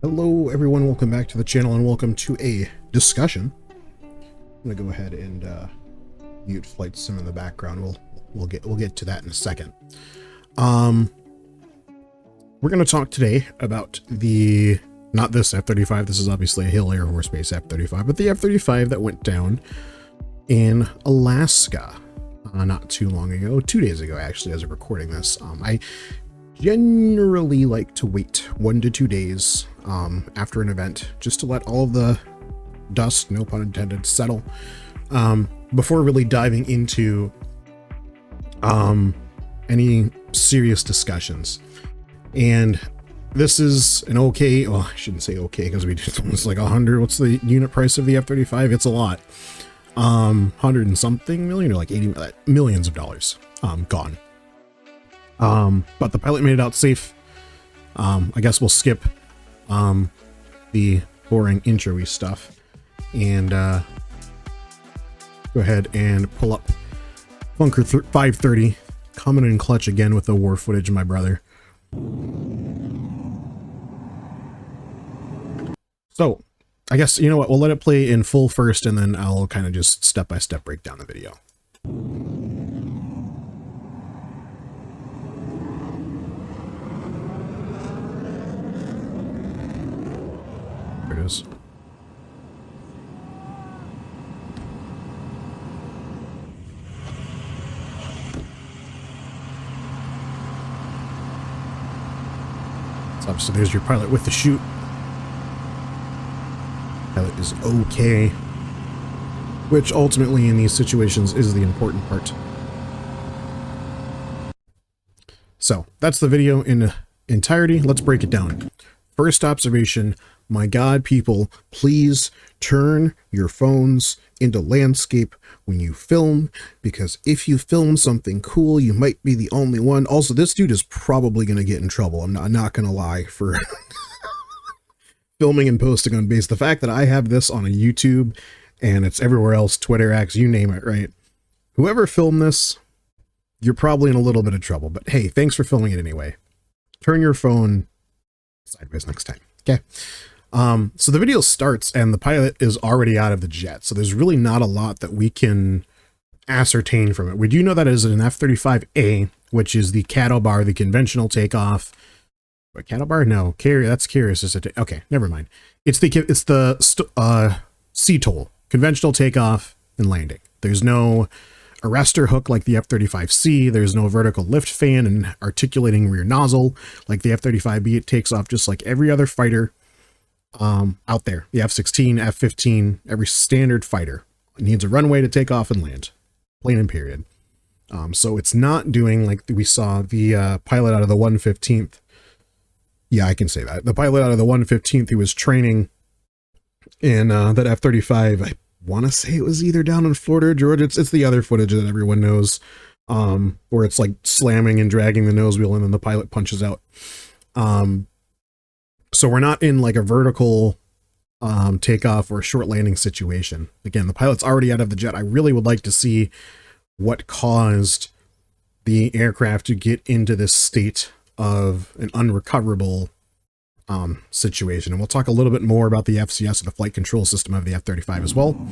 Hello everyone, welcome back to the channel and welcome to a discussion. I'm gonna go ahead and mute flight sim in the background. We'll get to that in a second. We're gonna talk today about not this F-35, this is obviously a Hill Air Force Base F-35, but the F-35 that went down in Alaska not too long ago, 2 days ago actually, as of recording this. I generally like to wait 1 to 2 days after an event just to let all of the dust, no pun intended, settle before really diving into any serious discussions. And this is an okay, well, I shouldn't say okay because we did almost like 100. What's the unit price of the F-35? It's a lot. 100 and something million, or like 80 millions of dollars gone. But the pilot made it out safe. I guess we'll skip the boring intro-y stuff and go ahead and pull up Bunker 530, coming in clutch again with the war footage, my brother. So I guess, you know what, we'll let it play in full first and then I'll kind of just step-by-step break down the video. There it is. So there's your pilot with the chute. Pilot is okay, which ultimately in these situations is the important part. So that's the video in entirety. Let's break it down. First observation, my God, people, please turn your phones into landscape when you film, because if you film something cool, you might be the only one. Also, this dude is probably going to get in trouble. I'm not going to lie for filming and posting on base. The fact that I have this on a YouTube and it's everywhere else, Twitter, X, you name it, right? Whoever filmed this, you're probably in a little bit of trouble. But hey, thanks for filming it anyway. Turn your phone sideways next time. Okay. So the video starts and the pilot is already out of the jet. So there's really not a lot that we can ascertain from it. We do know that it is an F-35A, which is the cattle bar, the conventional takeoff. What, cattle bar? No, that's curious. Okay, never mind. It's the CTOL, conventional takeoff and landing. There's no arrestor hook like the F-35C. There's no vertical lift fan and articulating rear nozzle like the F-35B. It takes off just like every other fighter out there. The F-16, F-15, every standard fighter needs a runway to take off and land. Plain and period. So it's not doing like we saw the pilot out of the 115th. Yeah, I can say that. The pilot out of the 115th who was training in that F-35, I want to say it was either down in Florida or Georgia. It's the other footage that everyone knows, where it's like slamming and dragging the nose wheel and then the pilot punches out. So we're not in like a vertical takeoff or a short landing situation. Again, the pilot's already out of the jet. I really would like to see what caused the aircraft to get into this state of an unrecoverable situation. And we'll talk a little bit more about the FCS, or the flight control system of the F-35 as well.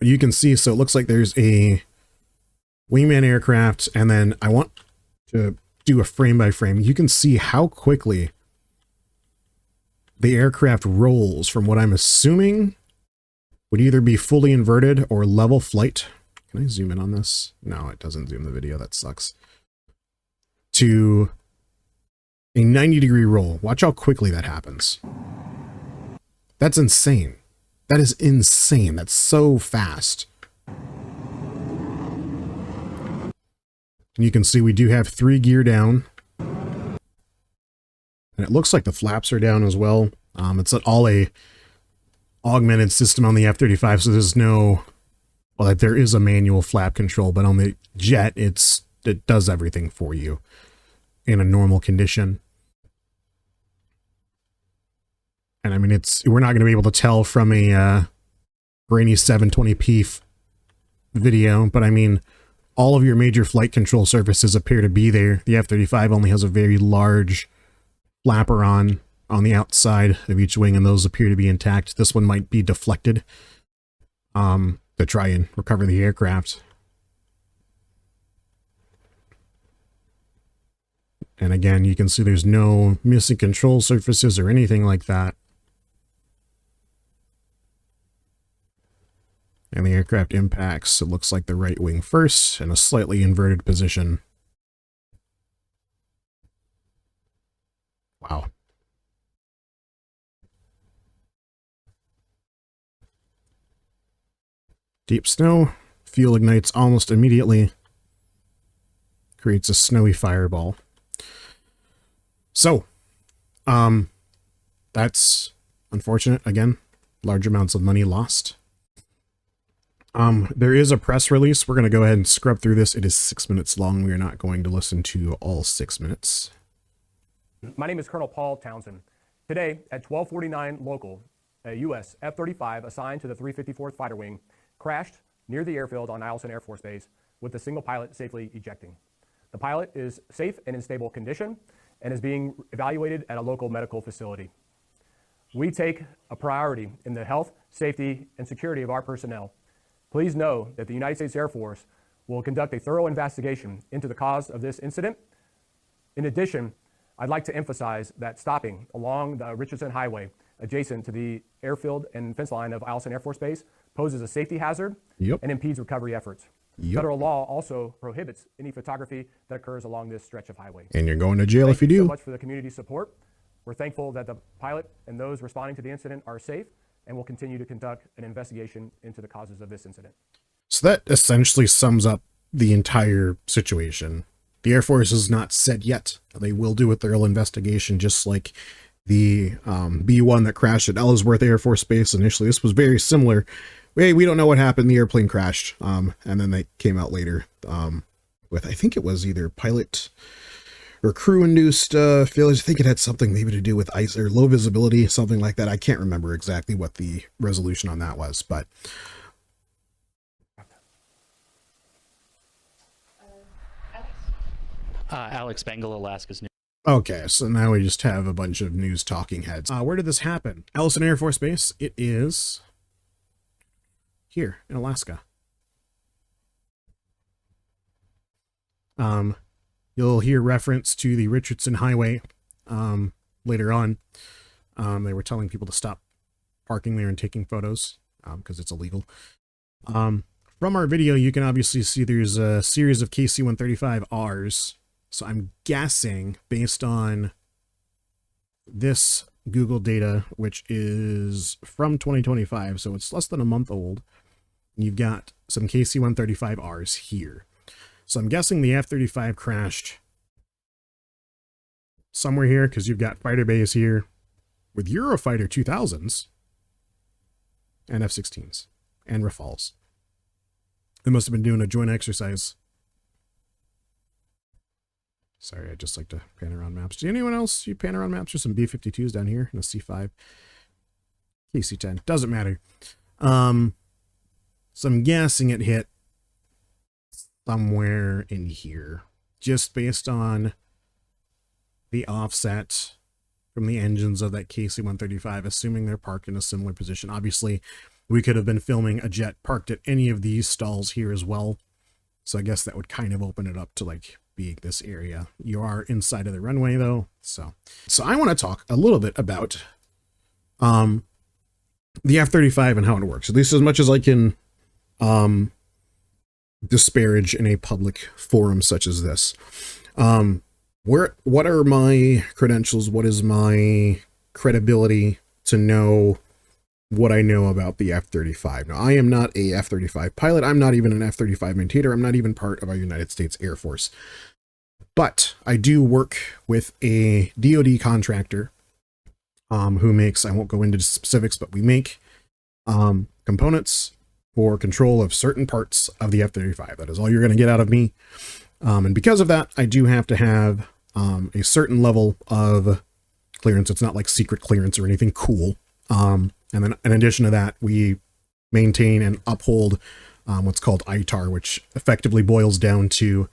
But you can see, so it looks like there's a wingman aircraft, and then I want to do a frame by frame. You can see how quickly the aircraft rolls from what I'm assuming would either be fully inverted or level flight. Can I zoom in on this? No, it doesn't zoom the video. That sucks. To a 90-degree roll. Watch how quickly that happens. That's insane. That is insane. That's so fast. And you can see we do have 3 gear down. And it looks like the flaps are down as well. It's all a augmented system on the F-35, so there's no, well, there is a manual flap control, but on the jet, it does everything for you in a normal condition. And I mean, we're not going to be able to tell from a grainy 720p video, but I mean, all of your major flight control surfaces appear to be there. The F-35 only has a very large flapper on on the outside of each wing, and those appear to be intact. This one might be deflected to try and recover the aircraft. And again, you can see there's no missing control surfaces or anything like that. And the aircraft impacts, it looks like the right wing first in a slightly inverted position. Wow. Deep snow, fuel ignites almost immediately, creates a snowy fireball. So, that's unfortunate. Again, large amounts of money lost. There is a press release. We're going to go ahead and scrub through this. It is 6 minutes long. We are not going to listen to all 6 minutes. My name is Colonel Paul Townsend. Today at 12:49 local, a U.S. F-35 assigned to the 354th Fighter Wing crashed near the airfield on Eielson Air Force Base with the single pilot safely ejecting. The pilot is safe and in stable condition and is being evaluated at a local medical facility. We take a priority in the health, safety, and security of our personnel. Please know that the United States Air Force will conduct a thorough investigation into the cause of this incident. In addition, I'd like to emphasize that stopping along the Richardson Highway adjacent to the airfield and fence line of Eielson Air Force Base poses a safety hazard and impedes recovery efforts. Federal law also prohibits any photography that occurs along this stretch of highway. And you're going to jail if you do. Thank you so much for the community support. We're thankful that the pilot and those responding to the incident are safe, and will continue to conduct an investigation into the causes of this incident. So that essentially sums up the entire situation. The Air Force has not said yet. They will do a thorough investigation, just like the B-1 that crashed at Ellsworth Air Force Base initially. This was very similar. Hey, we don't know what happened. The airplane crashed. And then they came out later with, I think it was either pilot or crew-induced failures. I think it had something maybe to do with ice or low visibility, something like that. I can't remember exactly what the resolution on that was, but... Alex Bengal, Alaska's News. Okay, so now we just have a bunch of news talking heads. Where did this happen? Eielson Air Force Base. It is here in Alaska. You'll hear reference to the Richardson Highway later on. They were telling people to stop parking there and taking photos because it's illegal. From our video, you can obviously see there's a series of KC-135Rs. So I'm guessing, based on this Google data, which is from 2025, so it's less than a month old, you've got some KC-135Rs here. So I'm guessing the F-35 crashed somewhere here, because you've got fighter bays here with Eurofighter 2000s and F-16s and Rafales. They must have been doing a joint exercise. Sorry, I just like to pan around maps. Do anyone else you pan around maps? There's some B-52s down here and a C-5. KC-10. Doesn't matter. So I'm guessing it hit somewhere in here. Just based on the offset from the engines of that KC-135, assuming they're parked in a similar position. Obviously, we could have been filming a jet parked at any of these stalls here as well. So I guess that would kind of open it up to like being this area. You are inside of the runway though. So I want to talk a little bit about the F-35 and how it works, at least as much as I can disparage in a public forum such as this. What are my credentials? What is my credibility to know what I know about the F-35? Now, I am not a F-35 pilot. I'm not even an F-35 maintainer. I'm not even part of our United States Air Force. But I do work with a DoD contractor who makes, I won't go into specifics, but we make components for control of certain parts of the F-35. That is all you're going to get out of me. And because of that, I do have to have a certain level of clearance. It's not like secret clearance or anything cool. And then in addition to that, we maintain and uphold what's called ITAR, which effectively boils down to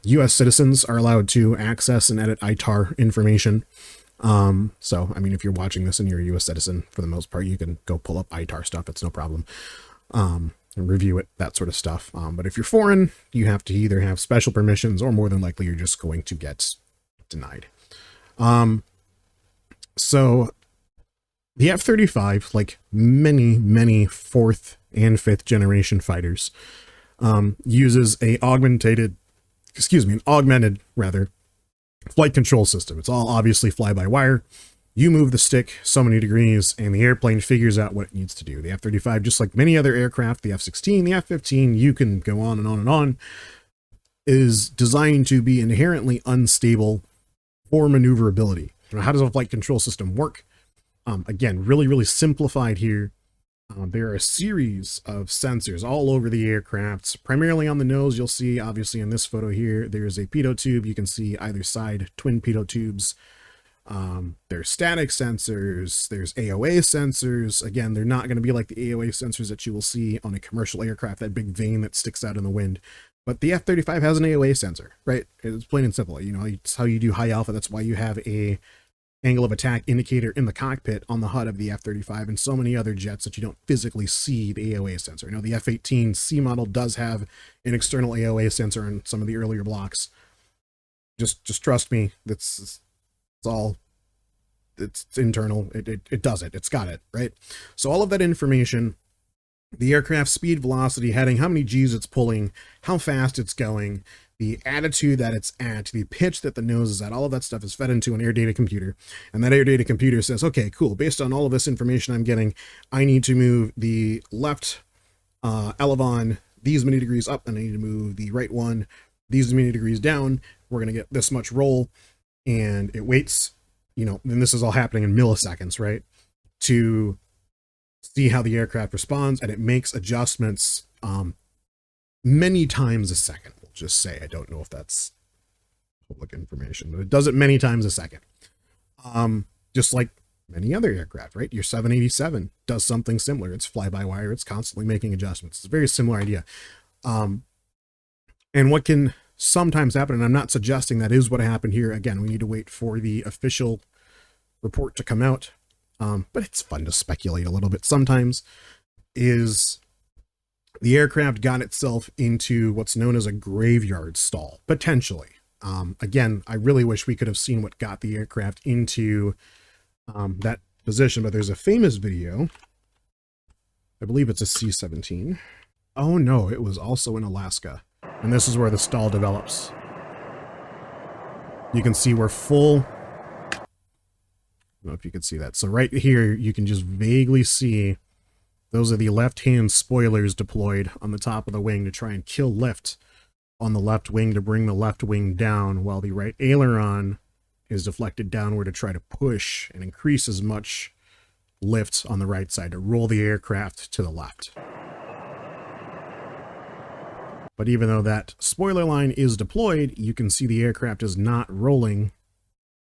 U.S. citizens are allowed to access and edit ITAR information. So, I mean, if you're watching this and you're a U.S. citizen, for the most part, you can go pull up ITAR stuff. It's no problem. And review it, that sort of stuff. But if you're foreign, you have to either have special permissions or more than likely you're just going to get denied. So the F-35, like many fourth and fifth generation fighters, uses an augmented flight control system. It's all obviously fly-by-wire. You move the stick so many degrees and the airplane figures out what it needs to do. The F-35, just like many other aircraft, the F-16, the F-15, you can go on and on and on, is designed to be inherently unstable for maneuverability. How does a flight control system work? Again, really simplified here. There are a series of sensors all over the aircraft, primarily on the nose. You'll see, obviously, in this photo here, there's a pitot tube. You can see either side, twin pitot tubes. There's static sensors, there's AOA sensors. Again, they're not going to be like the AOA sensors that you will see on a commercial aircraft, that big vane that sticks out in the wind. But the F-35 has an AOA sensor, right? It's plain and simple. You know, it's how you do high alpha. That's why you have a angle of attack indicator in the cockpit on the HUD of the F-35 and so many other jets that you don't physically see the AOA sensor. Now, the F-18C model does have an external AOA sensor in some of the earlier blocks. Just trust me. It's internal. It does it. It's got it, right? So all of that information, the aircraft speed, velocity, heading, how many G's it's pulling, how fast it's going, the attitude that it's at, the pitch that the nose is at, all of that stuff is fed into an air data computer. And that air data computer says, okay, cool. Based on all of this information I'm getting, I need to move the left elevon these many degrees up, and I need to move the right one these many degrees down. We're going to get this much roll. And it waits, you know, and this is all happening in milliseconds, right? To see how the aircraft responds, and it makes adjustments many times a second. We'll just say, I don't know if that's public information, but it does it many times a second. Just like many other aircraft, right? Your 787 does something similar. It's fly-by-wire. It's constantly making adjustments. It's a very similar idea. And what can sometimes happen, and I'm not suggesting that is what happened here. Again, we need to wait for the official report to come out. But it's fun to speculate a little bit sometimes, is the aircraft got itself into what's known as a graveyard stall, potentially. Again, I really wish we could have seen what got the aircraft into that position, but there's a famous video. I believe it's a C-17. Oh no, it was also in Alaska. And this is where the stall develops. You can see we're full. I don't know if you can see that. So right here, you can just vaguely see those are the left-hand spoilers deployed on the top of the wing to try and kill lift on the left wing to bring the left wing down, while the right aileron is deflected downward to try to push and increase as much lift on the right side to roll the aircraft to the left. But even though that spoiler line is deployed, you can see the aircraft is not rolling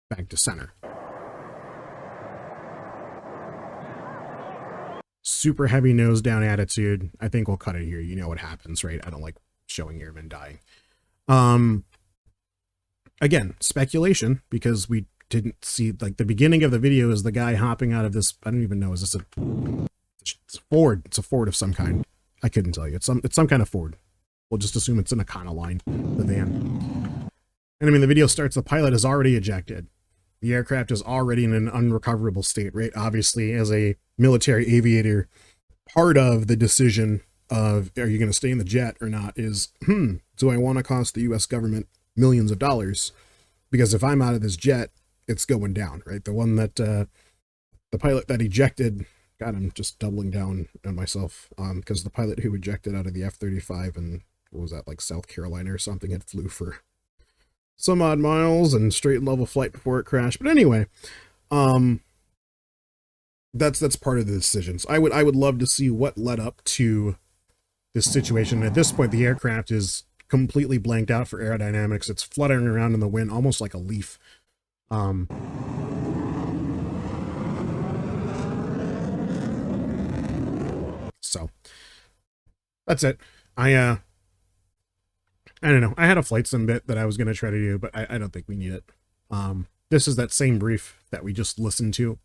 back to center. Super heavy nose down attitude. I think we'll cut it here. You know what happens, right? I don't like showing airmen dying. Again, speculation, because we didn't see, like, the beginning of the video is the guy hopping out of this, I don't even know, is this it's a Ford? It's a Ford of some kind. I couldn't tell you. It's some kind of Ford. We'll just assume it's an Econoline, the van. And I mean, the video starts, the pilot is already ejected. The aircraft is already in an unrecoverable state, right? Obviously, as a military aviator, part of the decision of, are you going to stay in the jet or not, is, do I want to cost the U.S. government millions of dollars? Because if I'm out of this jet, it's going down, right? The one that, the pilot that ejected, God, I'm just doubling down on myself, because the pilot who ejected out of the F-35 and, what was that, like South Carolina or something, it flew for some odd miles and straight level flight before it crashed. But anyway, that's part of the decisions. I would love to see what led up to this situation. At this point, the aircraft is completely blanked out for aerodynamics. It's fluttering around in the wind, almost like a leaf. So that's it. I don't know. I had a flight sim bit that I was going to try to do, but I don't think we need it. This is that same brief that we just listened to.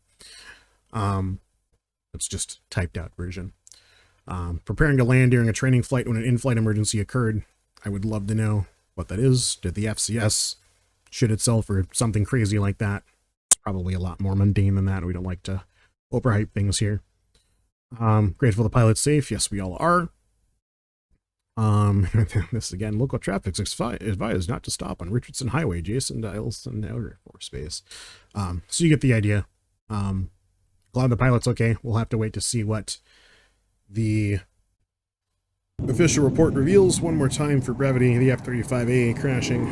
It's just typed out version. Preparing to land during a training flight when an in-flight emergency occurred. I would love to know what that is. Did the FCS shit itself or something crazy like that? It's probably a lot more mundane than that. We don't like to overhype things here. Grateful the pilot's safe. Yes, we all are. This again, local traffic advised not to stop on Richardson Highway, adjacent to Eielson Air Force Base. So you get the idea. Glad the pilot's okay. We'll have to wait to see what the official report reveals. One more time for brevity, the F-35A crashing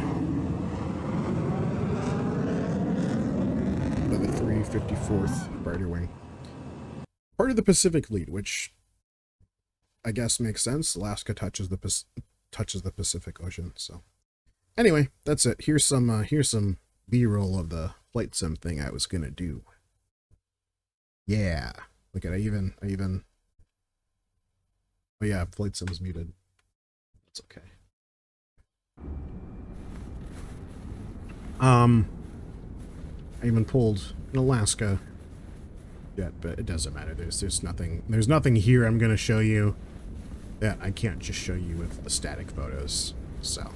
by the 354th Fighter Wing. Part of the Pacific Fleet, which I guess makes sense. Alaska touches the Pacific Ocean. So anyway, that's it. Here's some B-roll of the flight sim thing I was gonna do. Yeah, look at I even. Oh yeah, flight sim's muted. It's okay. I even pulled an Alaska jet, but it doesn't matter. There's nothing here I'm gonna show you that I can't just show you with the static photos. So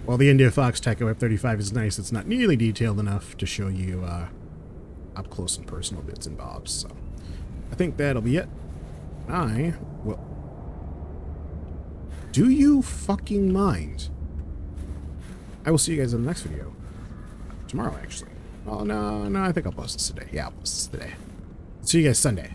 while the India Fox Tycho F-35 is nice, it's not nearly detailed enough to show you up close and personal bits and bobs. So I think that'll be it. Do you fucking mind? I will see you guys in the next video. Tomorrow, actually. Oh, no, I think I'll post this today. Yeah, I'll post this today. See you guys Sunday.